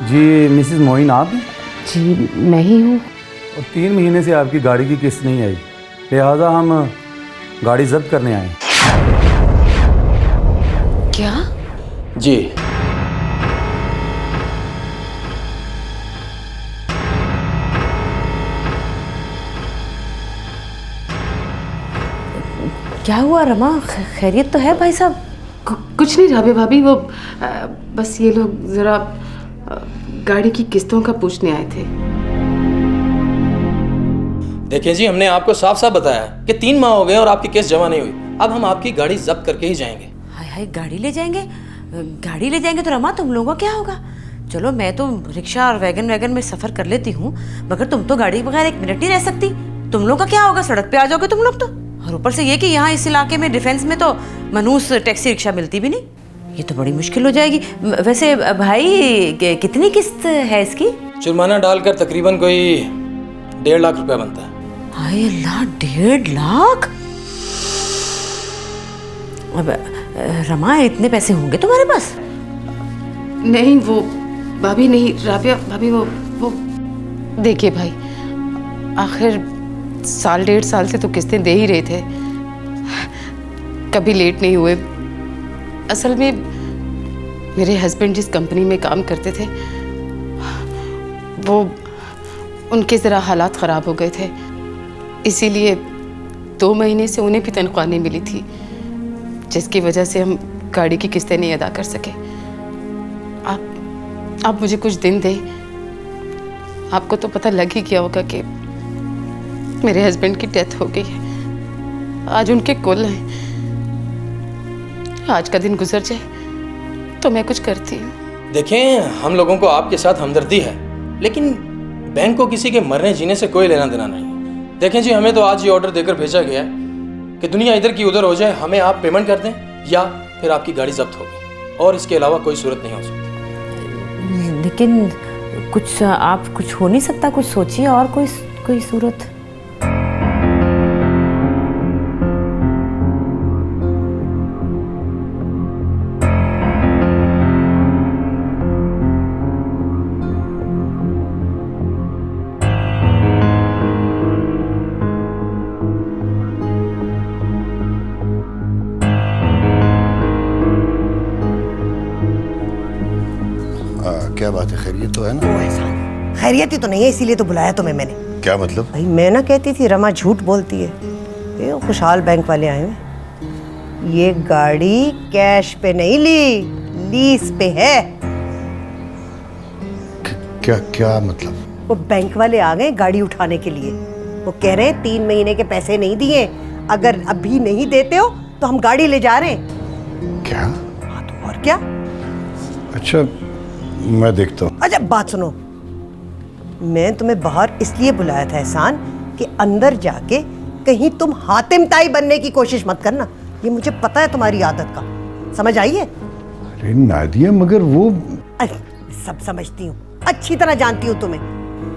जी Mrs Moin आप हैं? जी मैं ही हूँ। और 3 महीने से आपकी गाड़ी की किस्त नहीं आई, लिहाजा हम गाड़ी जब्त करने आए हैं। क्या? जी क्या हुआ रमा? खैरियत तो है भाई साहब? कुछ नहीं राबिया भाभी, वो बस ये लोग ज़रा गाड़ी की किस्तों का पूछने आए थे। देखिए जी, हमने आपको साफ साफ बताया कि 3 माह हो गए और आपकी किस्त जमा नहीं हुई। अब हम आपकी गाड़ी जब्त करके ही जाएंगे। हाय हाय, गाड़ी ले जाएंगे? गाड़ी ले जाएंगे तो रमा तुम लोगों का क्या होगा? चलो मैं तो रिक्शा और वैगन में सफ़र कर लेती हूँ, मगर तुम तो गाड़ी के बगैर 1 मिनट नहीं रह सकती। तुम लोग का क्या होगा? सड़क पे आ जाओगे तुम लोग तो। और ऊपर से ये कि यहाँ इस इलाके में डिफेंस में तो मनूस टैक्सी रिक्शा मिलती भी नहीं, ये तो बड़ी मुश्किल हो जाएगी। वैसे भाई कितनी किस्त है इसकी? जुर्माना डालकर तकरीबन कोई 1.5 लाख रुपया बनता है। हाय अल्लाह, 1.5 लाख? अब रमा इतने पैसे होंगे तुम्हारे पास? नहीं वो भाभी, नहीं राबिया भाभी, वो देखिए भाई, आखिर 1.5 साल से तो किस्तें दे ही रहे थे, कभी लेट नहीं हुए। असल में मेरे हस्बैंड जिस कंपनी में काम करते थे वो उनके ज़रा हालात ख़राब हो गए थे, इसीलिए 2 महीने से उन्हें भी तनख्वाह नहीं मिली थी, जिसकी वजह से हम गाड़ी की किस्तें नहीं अदा कर सके। आप मुझे कुछ दिन दें, आपको तो पता लग ही गया होगा कि मेरे हस्बैंड की डेथ हो गई है। आज उनके कुल हैं, आज का दिन गुजर जाए तो मैं कुछ करती हूँ। देखें, हम लोगों को आपके साथ हमदर्दी है, लेकिन बैंक को किसी के मरने जीने से कोई लेना देना नहीं। देखें जी, हमें तो आज ये ऑर्डर देकर भेजा गया है कि दुनिया इधर की उधर हो जाए, हमें आप पेमेंट कर दें या फिर आपकी गाड़ी जब्त होगी, और इसके अलावा कोई सूरत नहीं हो सकती। लेकिन कुछ आप कुछ हो नहीं सकता? कुछ सोचिए और कोई सूरत। क्या बात है, खैरियत तो है ना? वो एहसान, खैरियत ही तो नहीं है, इसीलिए तो बुलाया तुम्हें मैंने। क्या मतलब? भाई मैं ना कहती थी रमा झूठ बोलती है, ये खुशहाल बैंक वाले आए हैं। ये गाड़ी कैश पे नहीं ली, लीज पे है। क्या मतलब? वो बैंक वाले आ गए गाड़ी उठाने के लिए। वो कह रहे हैं 3 महीने के पैसे नहीं दिए, अगर अभी नहीं देते हो तो हम गाड़ी ले जा रहे हैं। क्या? हाँ तो और क्या। अच्छा मैं देखता हूँ। अच्छा बात सुनो, मैं तुम्हें बाहर इसलिए बुलाया था एहसान कि अंदर जाके कहीं तुम हातिम ताई बनने की कोशिश मत करना, ये मुझे पता है तुम्हारी आदत का। समझ आई है? अरे नादिया, मगर वो अरे सब समझती हूँ, अच्छी तरह जानती हूँ तुम्हें,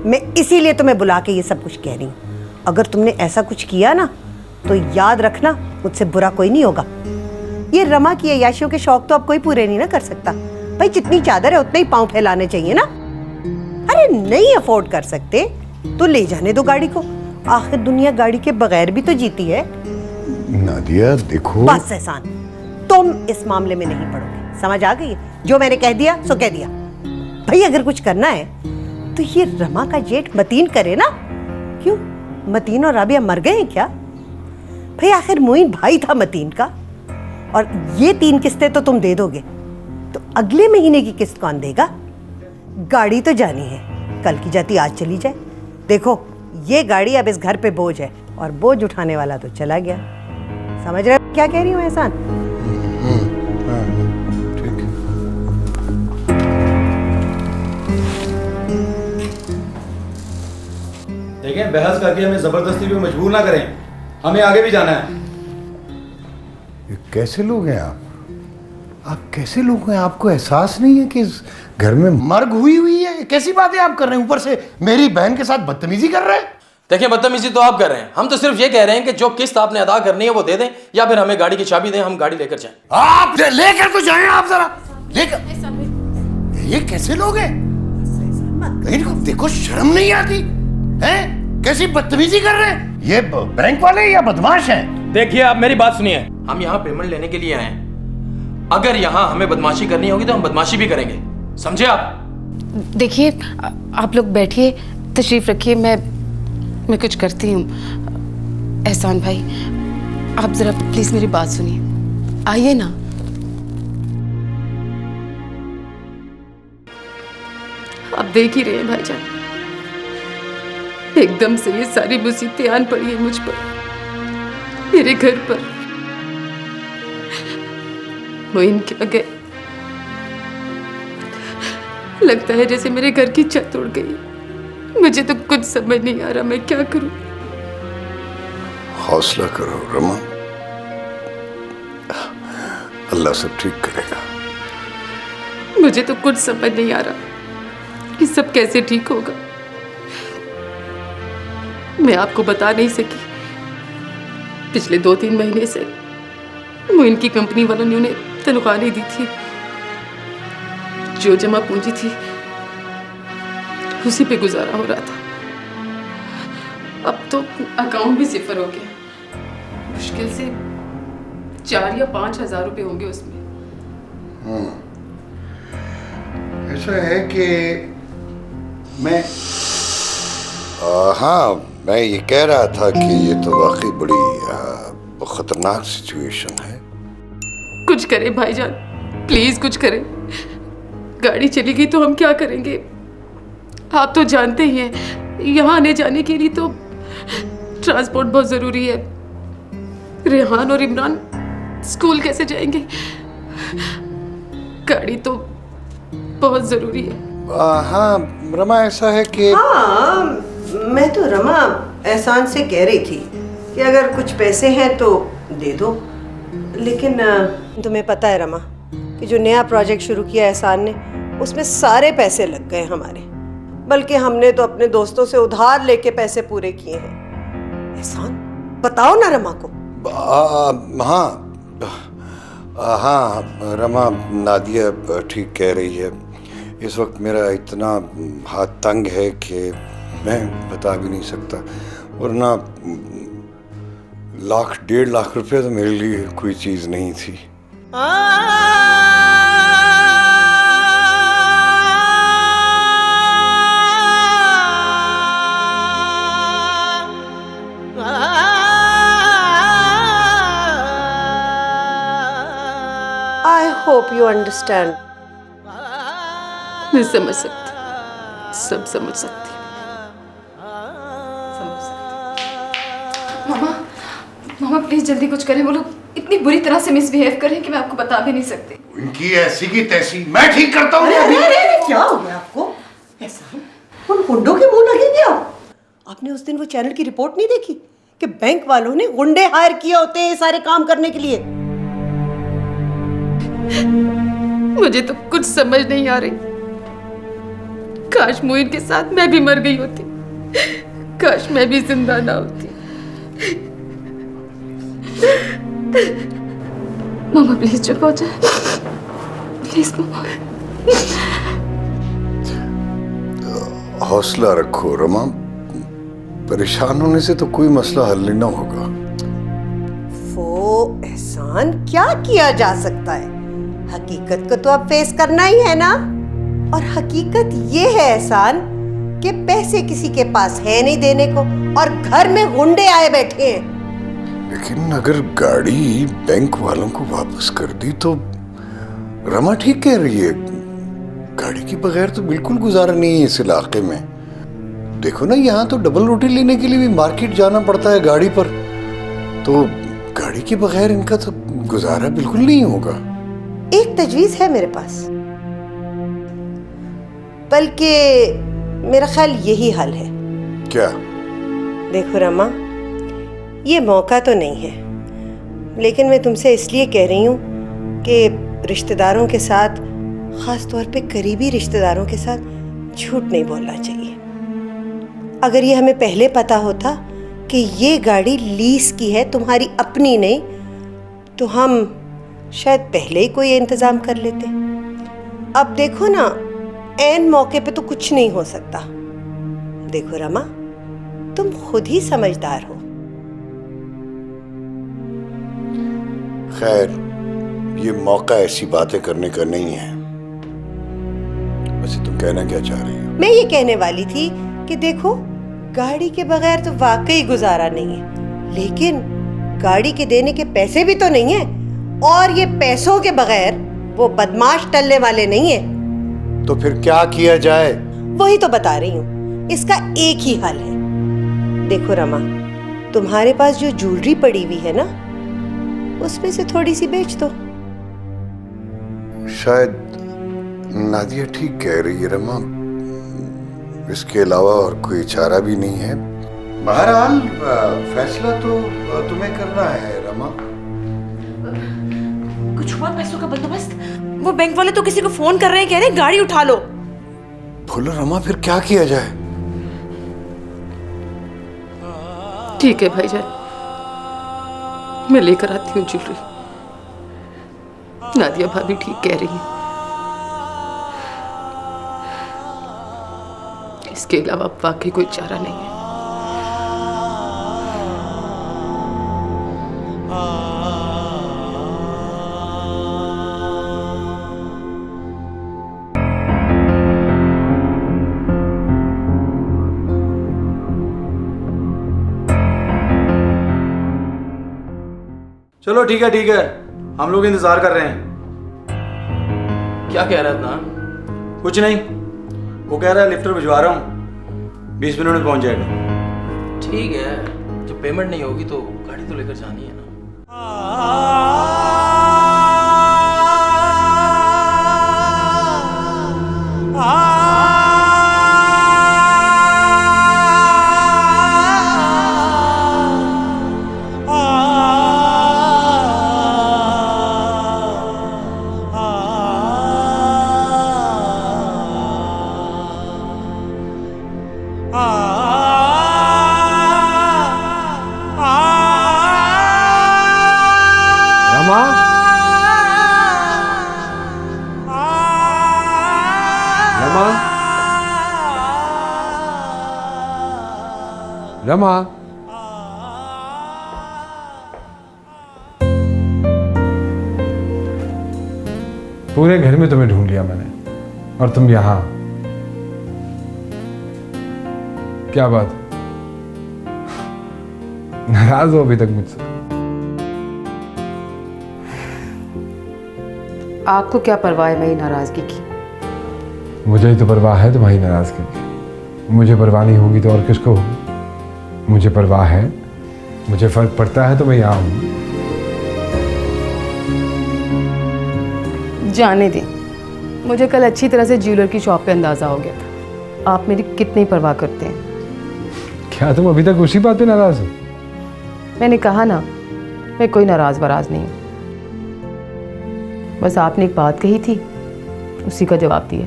मैं इसीलिए तुम्हें बुला के ये सब कुछ कह रही हूँ। अगर तुमने ऐसा कुछ किया ना तो याद रखना मुझसे बुरा कोई नहीं होगा। ये रमा की अय्याशियों के शौक तो अब कोई पूरे नहीं ना कर सकता। भाई जितनी चादर है उतने ही पांव फैलाने चाहिए ना। अरे नहीं अफोर्ड कर सकते तो ले जाने दो गाड़ी को, आखिर दुनिया गाड़ी के बगैर भी तो जीती है। नादिया देखो, बस एहसान, तुम इस मामले में नहीं पड़ोगे, समझ आ गई? जो मैंने कह दिया सो कह दिया। भाई अगर कुछ करना है तो ये रमा का जेठ मतीन करे ना। क्यों, मतीन और राबिया मर गए हैं क्या? भाई आखिर मोइन भाई था मतीन का, और ये 3 किस्तें तो तुम दे दोगे, तो अगले महीने की किस्त कौन देगा? गाड़ी तो जानी है, कल की जाती आज चली जाए। देखो ये गाड़ी अब इस घर पे बोझ है, और बोझ उठाने वाला तो चला गया। समझ रहे हो क्या कह रही हूँ एहसान? ठीक है। देखें, बहस करके हमें जबरदस्ती पे मजबूर ना करें, हमें आगे भी जाना है। ये कैसे लोग हैं आप कैसे लोग हैं? आपको एहसास नहीं है कि इस घर में मर्ग हुई है? कैसी बातें आप कर रहे हैं? ऊपर से मेरी बहन के साथ बदतमीजी कर रहे हैं। देखिए, बदतमीजी तो आप कर रहे हैं, हम तो सिर्फ ये कह रहे हैं कि जो किस्त आपने अदा करनी है वो दे दें, या फिर हमें गाड़ी की चाबी दें, हम गाड़ी लेकर जाएं। आप लेकर तो जाएं, आप जरा लेकर। ये कैसे लोग हैं? इनको देखो, शर्म नहीं आती हैं? कैसी बदतमीजी कर रहे हैं ये बैंक वाले या बदमाश हैं? देखिए, आप मेरी बात सुनिए। हम यहाँ पेमेंट लेने के लिए आए हैं। अगर यहाँ हमें बदमाशी करनी होगी तो हम बदमाशी भी करेंगे, समझे आप? देखिए, आप लोग बैठिए, तशरीफ रखिए, मैं कुछ करती हूँ। एहसान भाई, आप जरा प्लीज मेरी बात सुनिए, आइए ना। आप देख ही रहे हैं भाईजान, एकदम से ये सारी मुसीबतें आन पड़ी है मुझ पर, मेरे घर पर। मोइन क्या गए, लगता है जैसे मेरे घर की छत उड़ गई। मुझे तो कुछ समझ नहीं आ रहा मैं क्या करूं। हौसला करो रमा, अल्लाह सब ठीक करेगा। मुझे तो कुछ समझ नहीं आ रहा कि सब कैसे ठीक होगा। मैं आपको बता नहीं सकी, पिछले 2-3 महीने से मोइन की कंपनी वालों ने उन्हें तनख्वाह नहीं दी थी। जो जमा पूंजी थी उसी पे गुजारा हो रहा था। अब तो अकाउंट भी सिफर हो गया, मुश्किल से 4 या 5 हजार रुपए होंगे उसमें। ऐसा है कि मैं हाँ, मैं ये कह रहा था कि ये तो वाकई बड़ी खतरनाक सिचुएशन है। कुछ करें भाईजान, प्लीज कुछ करें। गाड़ी चली गई तो हम क्या करेंगे? आप तो जानते ही हैं, यहाँ आने जाने के लिए तो ट्रांसपोर्ट बहुत जरूरी है। रेहान और इमरान स्कूल कैसे जाएंगे? गाड़ी तो बहुत जरूरी है। हाँ रमा, ऐसा है कि हाँ, मैं तो रमा एहसान से कह रही थी कि अगर कुछ पैसे हैं तो दे दो, लेकिन तुम्हें पता है रमा कि जो नया प्रोजेक्ट शुरू किया एहसान ने, उसमें सारे पैसे लग गए हमारे, बल्कि हमने तो अपने दोस्तों से उधार लेके पैसे पूरे किए हैं। एहसान, बताओ ना रमा को। हाँ रमा, नादिया ठीक कह रही है। इस वक्त मेरा इतना हाथ तंग है कि मैं बता भी नहीं सकता, वरना 1.5 लाख रुपए तो मेरे लिए कोई चीज़ नहीं थी। I hope you understand. मैं समझ सकती, सब समझ सकती, समझ सकती। मामा प्लीज जल्दी कुछ करें। वो लोग इतनी बुरी तरह से मिसबिहेव कर रहे हैं कि मैं आपको बता भी नहीं सकती। उनकी ऐसी की तैसी मैं ठीक करता हूँ। अरे, क्या हो गया आपको? एहसान, उन गुंडों के मुंह लगेंगे आप? आपने उस दिन वो चैनल की रिपोर्ट नहीं देखी कि बैंक वालों ने गुंडे हायर किए होते हैं सारे काम करने के लिए? मुझे तो कुछ समझ नहीं आ रही। काश मोइन के साथ मैं भी मर गई होती, काश मैं भी जिंदा ना होती। मामा प्लीज चुप हो जाए, प्लीज मामा। हौसला रखो रमा, परेशान होने से तो कोई मसला हल नहीं होगा। वो एहसान, क्या किया जा सकता है? हकीकत को तो अब फेस करना ही है ना। और हकीकत ये है एहसान कि पैसे किसी के पास है नहीं देने को, और घर में गुंडे आए बैठे हैं। लेकिन अगर गाड़ी बैंक वालों को वापस कर दी तो रमा ठीक कह रही है, गाड़ी के बगैर तो बिल्कुल गुजारा नहीं है इस इलाके में। देखो ना, यहाँ तो डबल रोटी लेने के लिए भी मार्केट जाना पड़ता है गाड़ी पर, तो गाड़ी के बगैर इनका तो गुजारा बिल्कुल नहीं होगा। एक तजवीज है मेरे पास, बल्कि मेरा ख्याल यही हल है। क्या? देखो रमा, ये मौका तो नहीं है, लेकिन मैं तुमसे इसलिए कह रही हूँ कि रिश्तेदारों के साथ, ख़ास तौर पे करीबी रिश्तेदारों के साथ झूठ नहीं बोलना चाहिए। अगर ये हमें पहले पता होता कि ये गाड़ी लीज की है, तुम्हारी अपनी नहीं, तो हम शायद पहले ही कोई इंतज़ाम कर लेते। अब देखो ना, ऐन मौके पे तो कुछ नहीं हो सकता। देखो रमा, तुम खुद ही समझदार हो। खैर, ये मौका ऐसी बातें करने का नहीं है। वैसे तुम कहना क्या चाह रही हो? मैं ये कहने वाली थी कि देखो, गाड़ी के बगैर तो वाकई गुजारा नहीं है, लेकिन गाड़ी के देने के पैसे भी तो नहीं है, और ये पैसों के बगैर वो बदमाश टलने वाले नहीं है। तो फिर क्या किया जाए? वही तो बता रही हूँ, इसका एक ही हल है। देखो रमा, तुम्हारे पास जो ज्वेलरी पड़ी हुई है ना, उसमें से थोड़ी सी बेच दो। शायद नादिया ठीक कह रही है रमा, इसके अलावा और कोई चारा भी नहीं है। बहरहाल फैसला तो तुम्हें करना है रमा। कुछ हुआ पैसों का बंदोबस्त? वो बैंक वाले तो किसी को फोन कर रहे हैं, कह रहे हैं गाड़ी उठा लो। बोलो रमा, फिर क्या किया जाए? ठीक है भाईजान, मैं लेकर आती हूँ ज्वेलरी। नादिया भाभी ठीक कह रही है, इसके अलावा वाकई कोई चारा नहीं है। चलो ठीक है, हम लोग इंतजार कर रहे हैं। क्या कह रहा था? कुछ नहीं, वो कह रहा है लिफ्टर भिजवा रहा हूँ, 20 मिनट में पहुंच जाएगा। ठीक है, जब पेमेंट नहीं होगी तो गाड़ी तो लेकर जानी है ना। रमा, रमा, रमा, पूरे घर में तुम्हें ढूंढ लिया मैंने, और तुम यहां। क्या बात, नाराज हो अभी तक मुझसे? आपको क्या परवाह है मेरी नाराजगी की? मुझे ही तो परवाह है तुम्हारी नाराजगी की। मुझे परवाह नहीं होगी तो और किसको होगी? मुझे परवाह है, मुझे फर्क पड़ता है तो मैं यहाँ हूँ। जाने दें, मुझे कल अच्छी तरह से ज्वेलर की शॉप पे अंदाजा हो गया था आप मेरी कितनी परवाह करते हैं। क्या तुम अभी तक उसी बात पे नाराज हो? मैंने कहा ना, मैं कोई नाराज वराज नहीं हूँ, बस आपने एक बात कही थी, उसी का जवाब दिया।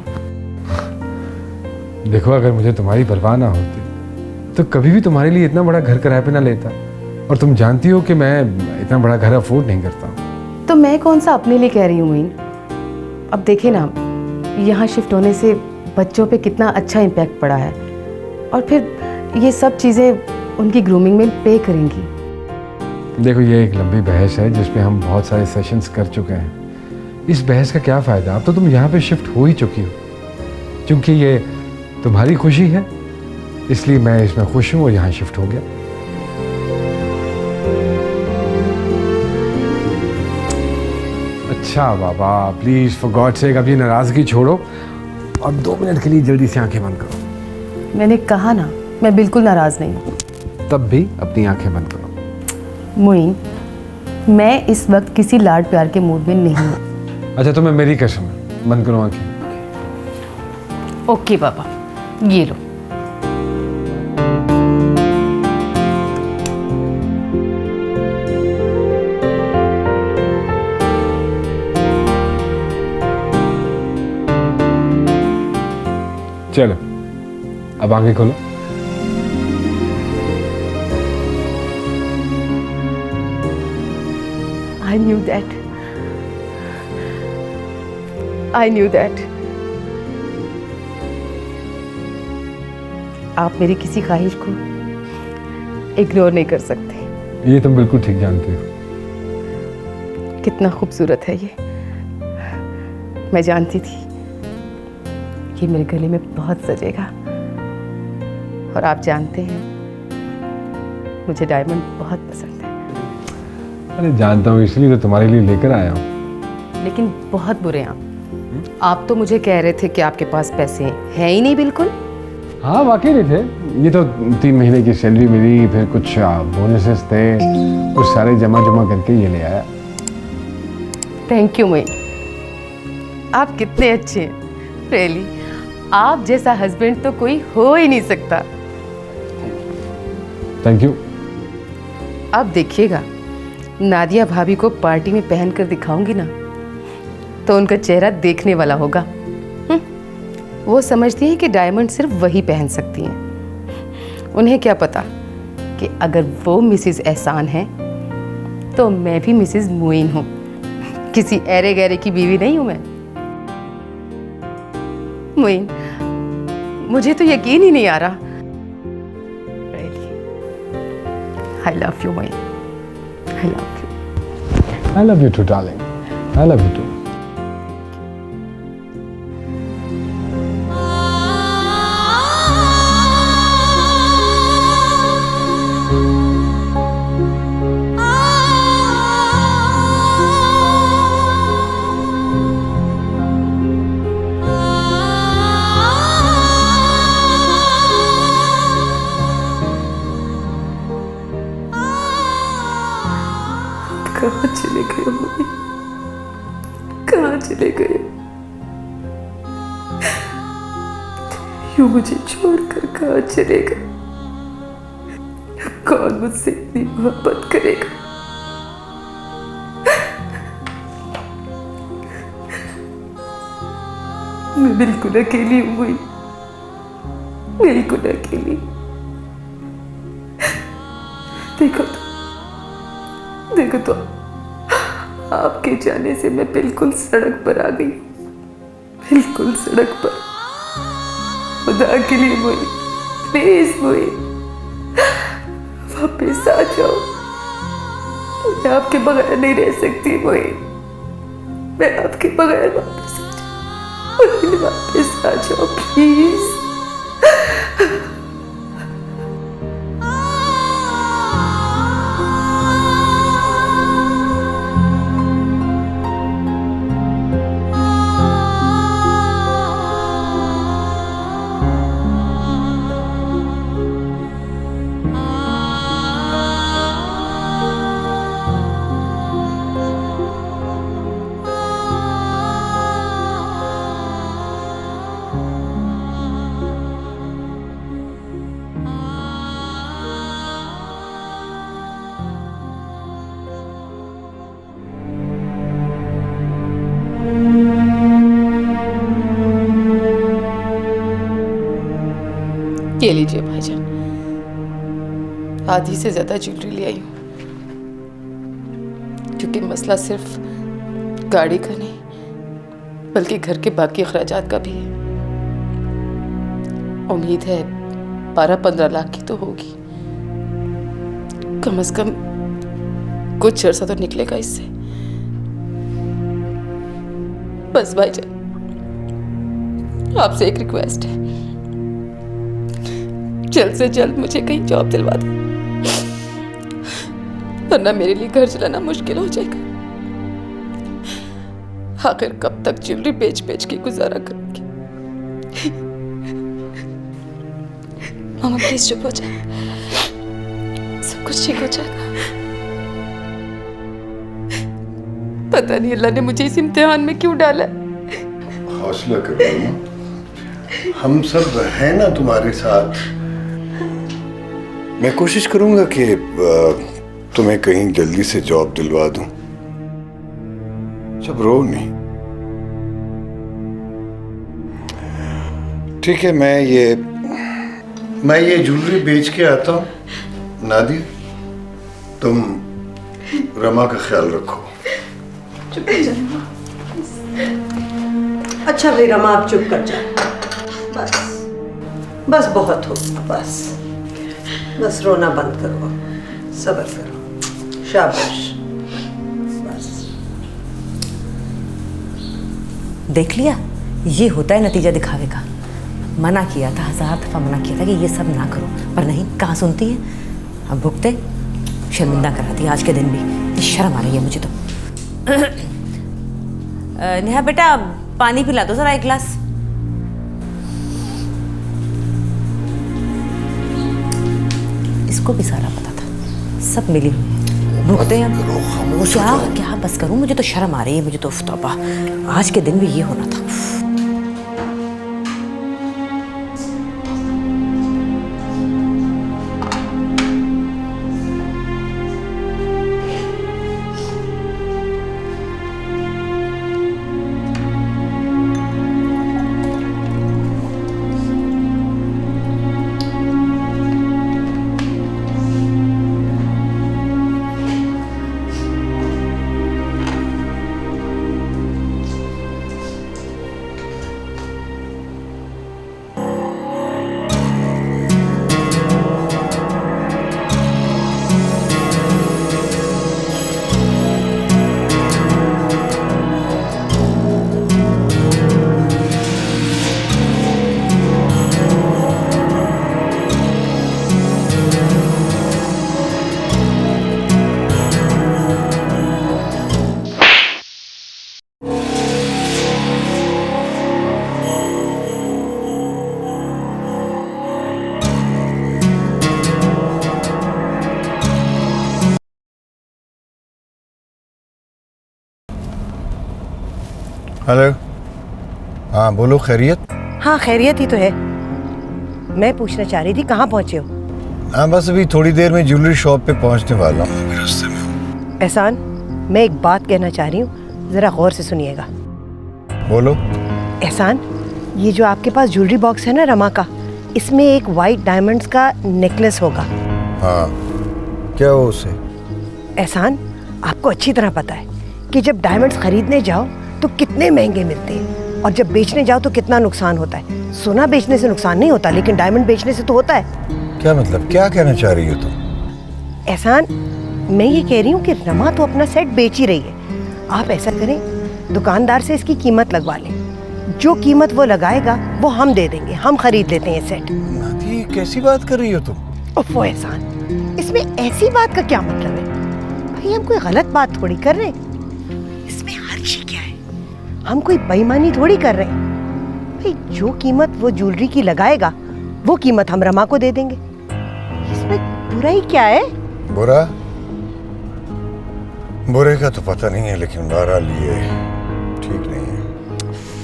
देखो, अगर मुझे तुम्हारी परवाह ना होती तो कभी भी तुम्हारे लिए इतना बड़ा घर किराए पे ना लेता, और तुम जानती हो कि मैं इतना बड़ा घर अफोर्ड नहीं करता हूँ। तो मैं कौन सा अपने लिए कह रही हूँ मोइन? अब देखे ना, यहाँ शिफ्ट होने से बच्चों पे कितना अच्छा इम्पैक्ट पड़ा है, और फिर ये सब चीज़ें उनकी ग्रूमिंग में पे करेंगी। देखो, ये एक लंबी बहस है जिसमें हम बहुत सारे सेशंस कर चुके हैं। इस बहस का क्या फ़ायदा? अब तो तुम यहाँ पे शिफ्ट हो ही चुकी हो। क्योंकि ये तुम्हारी खुशी है, इसलिए मैं इसमें खुश हूँ और यहाँ शिफ्ट हो गया। अच्छा बाबा, प्लीज़ फॉर गॉड सेक अब ये नाराज़गी छोड़ो और 2 मिनट के लिए जल्दी से आंखें बंद करो। मैंने कहा ना, मैं बिल्कुल नाराज़ नहीं हूँ। तब भी अपनी आंखें बंद करो। मोइन, मैं इस वक्त किसी लाड प्यार के मूड में नहीं हूँ। अच्छा, तुम्हें मेरी कसम है, बंद करो आंखें। ओके पापा, ये लो। चलो, अब आंखें खोलो। I knew that. I knew that. आप मेरी किसी ख्वाहिश को इग्नोर नहीं कर सकते। ये तुम बिल्कुल ठीक जानते हो। कितना खूबसूरत है ये। मैं जानती थी कि मेरे गले में बहुत सजेगा। और आप जानते हैं मुझे डायमंड बहुत पसंद है। अरे जानता हूँ, इसलिए तो तुम्हारे लिए लेकर आया हूँ। लेकिन बहुत बुरे हैं आप तो मुझे कह रहे थे कि आपके पास पैसे हैं ही नहीं बिल्कुल। हाँ वाकई नहीं थे। ये तो 3 महीने की सैलरी मिली, फिर कुछ बोनसेस थे, कुछ सारे जमा करके ये ले आया। थैंक यू मोइन, आप कितने अच्छे हैं। रियली आप जैसा हस्बैंड तो कोई हो ही नहीं सकता। Thank you. अब देखिएगा, नादिया भाभी को पार्टी में पहन कर दिखाऊंगी ना तो उनका चेहरा देखने वाला होगा। वो समझती हैं कि डायमंड सिर्फ वही पहन सकती हैं। उन्हें क्या पता कि अगर वो मिसेस एहसान है तो मैं भी मिसेस मोइन हूँ। किसी ऐरे गैरे की बीवी नहीं हूँ मैं। मोइन, मुझे तो यकीन ही नहीं आ रहा। I love you, Moin. I love you. I love you too, darling. I love you too. कहाँ चले गए मोइन? कहाँ चले गए? यूं मुझे छोड़कर कहाँ चले गए? कौन मुझसे इतनी मोहब्बत करेगा? मैं बिल्कुल अकेली हूँ मोइन, बिल्कुल अकेली। देखो तो आपके जाने से मैं बिल्कुल सड़क पर आ गई, बिल्कुल सड़क पर। खुदा के लिए मोइन, प्लीज मोइन वापस आ जाओ। मैं आपके बगैर नहीं रह सकती मोइन, मैं आपके बगैर वापस आ जाओ। मोइन वापस आ जाओ प्लीज। ये लीजिए भाईजान, आधी से ज्यादा ज्वेलरी ले आई हूँ क्योंकि मसला सिर्फ गाड़ी का नहीं बल्कि घर के बाकी अखराजात का भी है। उम्मीद है 12-15 लाख की तो होगी, कम से कम कुछ अर्सा तो निकलेगा इससे। बस भाईजान आपसे एक रिक्वेस्ट है, जल्द से जल्द मुझे कहीं जॉब दिलवा दो, वरना मेरे लिए घर चलाना मुश्किल हो जाएगा। आखिर कब तक ज्वेलरी बेच बेच के गुजारा करूंगी। मामा प्लीज चुप हो जाए, सब कुछ ठीक हो जाएगा। पता नहीं अल्लाह ने मुझे इस इम्तिहान में क्यों डाला। हौसला करो मामा, हम सब हैं ना तुम्हारे साथ। मैं कोशिश करूंगा कि तुम्हें कहीं जल्दी से जॉब दिलवा दूं। जब रो नहीं। ठीक है, मैं ये ज्वेलरी बेच के आता हूं। नादिया, तुम रमा का ख्याल रखो। चुप हो जाए। अच्छा भाई रमा, आप चुप कर जाओ। बस बस बहुत हो, बस रोना बंद करो, सब्र करो, शाबाश। बस देख लिया, ये होता है नतीजा दिखावे का। मना किया था, 1000 दफ़ा मना किया था कि ये सब ना करो, पर नहीं, कहाँ सुनती है। अब भुगते, शर्मिंदा करा दी आज के दिन भी। शर्म आ रही है मुझे तो। नेहा बेटा, पानी पिला दो जरा एक गिलास। इसको भी सारा पता था, सब मिली हुई है। भुगते हैं अब। क्या बस करूं, मुझे तो शर्म आ रही है, मुझे तो तौबा, आज के दिन भी ये होना था। हेलो, हाँ बोलो, खैरियत? हाँ खैरियत ही तो है। मैं पूछना चाह रही थी कहाँ पहुँचे हो? हाँ बस अभी थोड़ी देर में ज्वेलरी शॉप पे पहुँचने वाला हूँ, रास्ते में हूँ। एहसान, मैं एक बात कहना चाह रही हूँ, ज़रा गौर से सुनिएगा। बोलो। एहसान, ये जो आपके पास ज्वेलरी बॉक्स है ना रमा का, इसमें एक वाइट डायमंड्स का नेकलेस होगा। हाँ, क्या हो उसे? एहसान, आपको अच्छी तरह पता है कि जब डायमंड्स खरीदने जाओ तो कितने महंगे मिलते हैं, और जब बेचने जाओ तो कितना नुकसान होता है। सोना बेचने से नुकसान नहीं होता, लेकिन डायमंड बेचने से तो होता है। क्या मतलब, क्या कहना चाह रही हो तुम? एहसान, मैं ये कह रही हूँ कि रमा तो अपना सेट बेच ही रही है। आप ऐसा करें, दुकानदार से इसकी कीमत लगवा लें। जो कीमत वो लगाएगा वो हम दे देंगे, हम खरीद लेते हैं सेट। नादी, कैसी बात कर रही हो तुम? ओफो एहसान, इसमें ऐसी बात का क्या मतलब है? भाई हम कोई गलत बात थोड़ी कर रहे हैं, इसमें हर्ज क्या है? हम कोई बेईमानी थोड़ी कर रहे हैं। भाई जो कीमत वो ज्वेलरी की लगाएगा वो कीमत हम रमा को दे देंगे। इसमें बुराई क्या है? बुरा? बुरे का तो पता नहीं है, लेकिन बहरहाल ये ठीक नहीं है।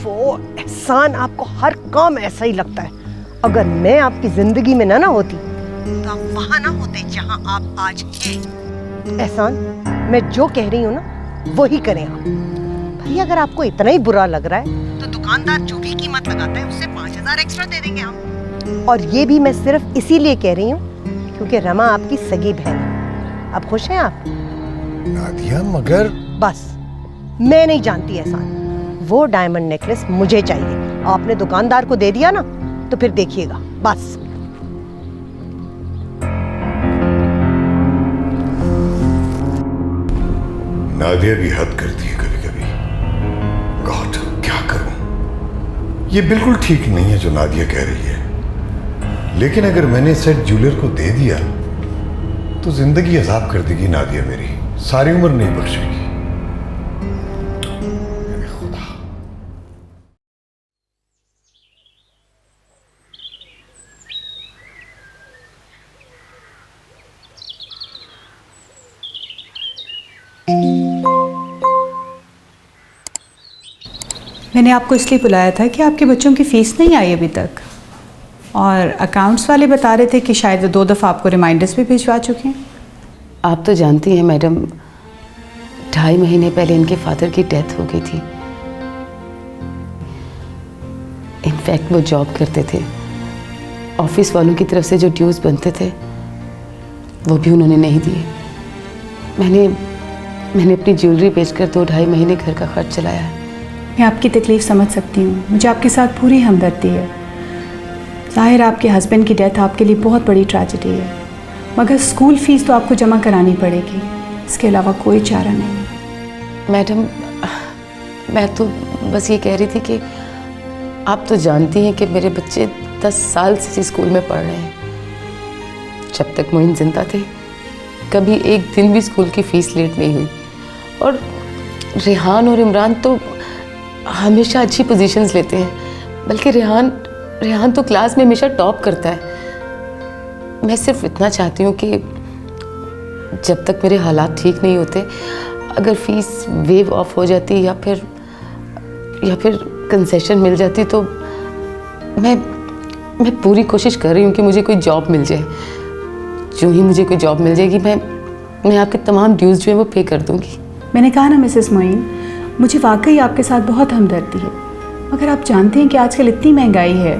वो एहसान, आपको हर काम ऐसा ही लगता है। अगर मैं आपकी जिंदगी में ना होती तो आप वहां ना होते जहां आप आज हैं। एहसान, मैं जो कह रही हूँ ना वही करें आप। भाई अगर आपको इतना ही बुरा लग रहा है तो दुकानदार जो भी कीमत लगाता है उससे 5000 एक्स्ट्रा दे देंगे हम। और ये भी मैं सिर्फ इसीलिए कह रही हूँ क्योंकि रमा आपकी सगी बहन है। अब खुश हैं आप? नादिया, मगर बस मैं नहीं जानती एहसान, वो डायमंड नेकलेस मुझे चाहिए। आपने दुकानदार को दे दिया ना तो फिर देखिएगा बस। नादिया भी हद करती है कभी कभी। गॉड, क्या करूं? ये बिल्कुल ठीक नहीं है जो नादिया कह रही है, लेकिन अगर मैंने सेट ज्वेलर को दे दिया तो जिंदगी अजाब कर देगी नादिया मेरी, सारी उम्र नहीं बख्शेगी। खुदा। मैंने आपको इसलिए बुलाया था कि आपके बच्चों की फ़ीस नहीं आई अभी तक, और अकाउंट्स वाले बता रहे थे कि शायद 2 दफ़ा आपको रिमाइंडर्स भी भिजवा चुके हैं। आप तो जानती हैं मैडम, 2.5 महीने पहले इनके फादर की डेथ हो गई थी। इनफैक्ट वो जॉब करते थे, ऑफिस वालों की तरफ से जो ड्यूज़ बनते थे वो भी उन्होंने नहीं दिए। मैंने अपनी ज्वेलरी बेचकर 2-2.5 महीने घर का खर्च चलाया है। मैं आपकी तकलीफ़ समझ सकती हूँ, मुझे आपके साथ पूरी हमदर्दी है। ज़ाहिर आपके हस्बैंड की डेथ आपके लिए बहुत बड़ी ट्रेजेडी है, मगर स्कूल फीस तो आपको जमा करानी पड़ेगी, इसके अलावा कोई चारा नहीं। मैडम, मैं तो बस ये कह रही थी कि आप तो जानती हैं कि मेरे बच्चे 10 साल से इस स्कूल में पढ़ रहे हैं। जब तक मोइन जिंदा थे कभी एक दिन भी स्कूल की फ़ीस लेट नहीं हुई, और रेहान और इमरान तो हमेशा अच्छी पोजीशंस लेते हैं, बल्कि रेहान तो क्लास में हमेशा टॉप करता है। मैं सिर्फ इतना चाहती हूँ कि जब तक मेरे हालात ठीक नहीं होते, अगर फ़ीस वेव ऑफ हो जाती या फिर कंसेशन मिल जाती तो मैं पूरी कोशिश कर रही हूँ कि मुझे कोई जॉब मिल जाए। जो ही मुझे कोई जॉब मिल जाएगी मैं आपके तमाम ड्यूज़ जो है वो पे कर दूँगी। मैंने कहा ना मिसेस मोइन, मुझे वाकई आपके साथ बहुत हमदर्दी है, मगर आप जानते हैं कि आजकल इतनी महंगाई है,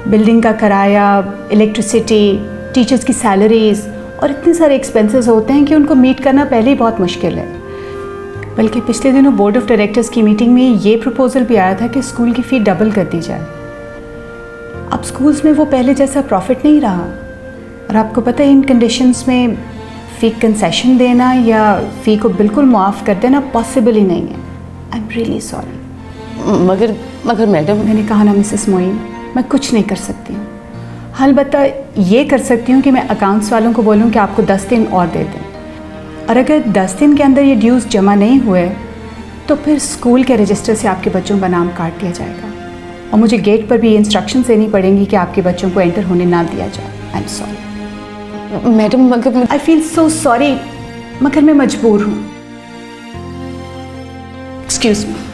बिल्डिंग का किराया, इलेक्ट्रिसिटी, टीचर्स की सैलरीज और इतने सारे एक्सपेंसेस होते हैं कि उनको मीट करना पहले ही बहुत मुश्किल है। बल्कि पिछले दिनों बोर्ड ऑफ डायरेक्टर्स की मीटिंग में ये प्रपोजल भी आया था कि स्कूल की फ़ी डबल कर दी जाए। अब स्कूल्स में वो पहले जैसा प्रॉफिट नहीं रहा, और आपको पता है इन कंडीशंस में फ़ी कंसेशन देना या फ़ी को बिल्कुल मुआफ़ कर देना पॉसिबल ही नहीं है। I am really sorry. मगर मैडम, मैंने कहा ना मिसेस मोइन, मैं कुछ नहीं कर सकती हूँ। अलबत्ता ये कर सकती हूँ कि मैं अकाउंट्स वालों को बोलूँ कि आपको 10 दिन और दे दें, और अगर 10 दिन के अंदर ये ड्यूज़ जमा नहीं हुए तो फिर स्कूल के रजिस्टर से आपके बच्चों का नाम काट दिया जाएगा, और मुझे गेट पर भी ये इंस्ट्रक्शन देनी पड़ेंगी कि आपके बच्चों को एंटर होने ना दिया जाए। आई एम सॉरी मैडम, मगर आई फील सो सॉरी, मगर मैं मजबूर हूँ। Excuse me.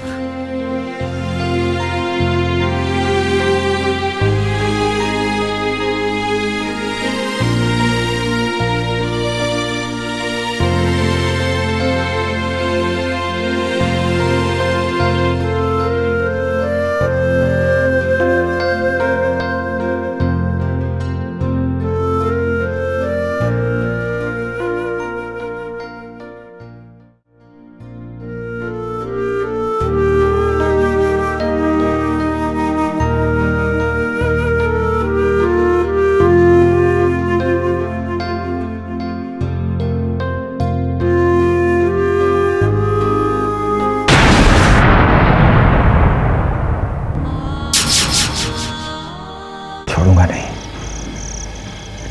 छोड़ूंगा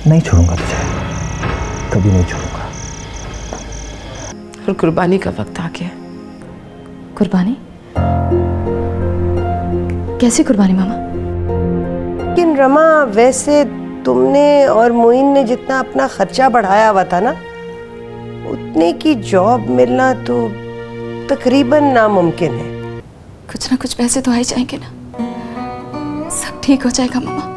नहीं छोड़ूंगा तुझे, कभी नहीं छोड़ूंगा। और कुर्बानी का वक्त आ गया। कुर्बानी? कैसी कुर्बानी मामा? लेकिन रमा, वैसे तुमने और मोइन ने जितना अपना खर्चा बढ़ाया हुआ था ना, उतने की जॉब मिलना तो तकरीबन नामुमकिन है। कुछ ना कुछ पैसे तो आ ही जाएंगे ना, सब ठीक हो जाएगा मामा।